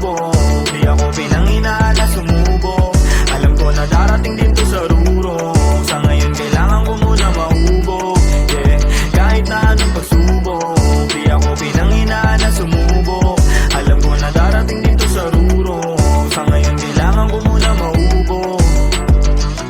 pagsubok. Di ako pinanghinaan na sumubok. Alam ko na darating din to sa rurok. Sa ngayon kailangan ko muna mahubog. Yeah, kahit na anong pagsubok. Di ako pinanghinaan na sumubok. Alam ko na darating din to sa rurok. Sa ngayon kailangan ko muna mahubog.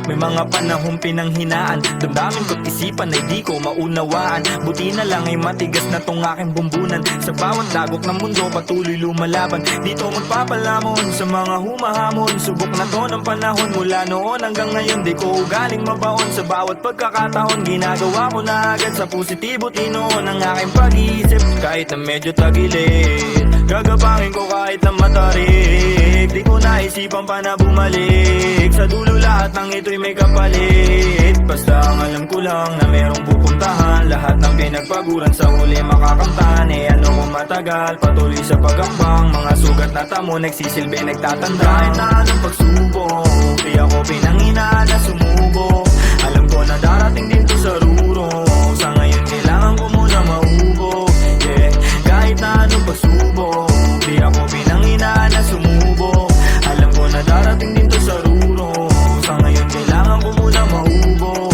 May mga panahong pinanghinaan, damdamin ko't isipan ay di ko maunawaan. Buti na lang ay matigas na tong aking bumbunan. Sa bawat dagok ng mundo patuloy lumalaban. Dito magpapalamon sa mga humahamon. Subok na to ng panahon mula noon hanggang ngayon. Di ko ugaling mabaon sa bawat pagkakataon. Ginagawa ko na agad sa positibo tinoon ang aking pag-iisip. Kahit na medyo tagilid, gagapangin ko kahit na matarik. Di ko naisipan pa na bumalik. Sa dulo lahat ng ito'y may kapalit. Basta ang alam ko lang na merong pupuntahan. Lahat ng pinagpaguran sa huli makakamtan. Eh ano kung matagal, patuloy sa pagakbang. Mga sugat na tamo nagsisilbi nagtatanda. Kahit na anong pagsubok, di ako pinanghinaan na sumubok. Alam ko na darating din to sa rurok. Sa ngayon kailangan ko muna mahubog. Yeah, kahit na anong pagsubok, di ako pinanghinaan na sumubok. Alam ko na darating din to sa rurok. Sa ngayon kailangan ko muna mahubog.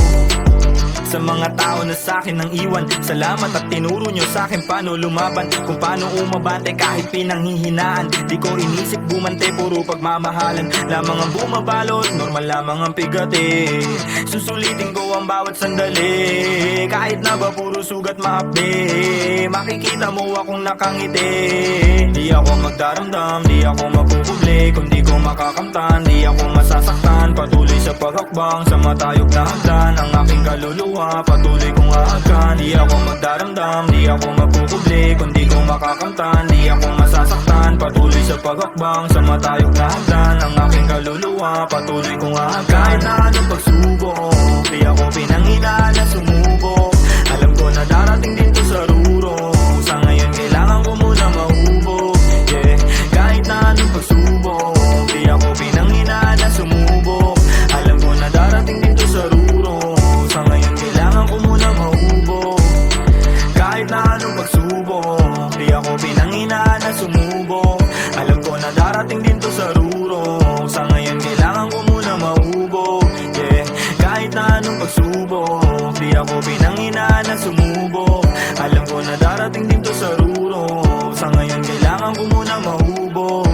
Sa mga tao na sa'kin nang iwan, salamat at tinuro nyo sa'kin paano lumaban. Kung paano umabante kahit pinanghihinaan. Di ko inisip bumante, puro pagmamahalan lamang ang bumabalot, normal lamang ang pigati. Susulitin ko ang bawat sandali. Kahit na ba puro sugat maapde, makikita mo akong nakangiti. Di ako magdaramdam, di ako magpupubli. Kung di ko makakamtan, di ako masasaktan. Patuloy sa paghakbang sa matayog na hagdan. Ang aking kaluluwa patuloy kong aagkan. Di ako magdaramdam, di ako magpupubli. Kung di ko makakamtan, di ako masasaktan. Patuloy sa paghakbang sa matayog na hagdan. Ang aking kaluluwa patuloy kong aagkan. Kahit na anong pagsubok, di ako pinanghinaan na sumubok. Alam ko na darating din to sa rurok. Sa ngayon kailangan ko muna mahubog. Yeah, kahit na anong pagsubok, di ako pinanghinaan na sumubok. Alam ko na darating din to sa rurok. Sa ngayon kailangan ko muna mahubog. Kahit na anong pagsubok, di ako pinanghinaan na sumubok. Alam ko na darating din to sa rurok. Sa ngayon kailangan ko muna mahubog. Yeah, kahit na anong pagsubok, di ako pinanghinaan na sumubok. Alam ko na darating din to sa rurok. Sa ngayon kailangan ko muna mahubog.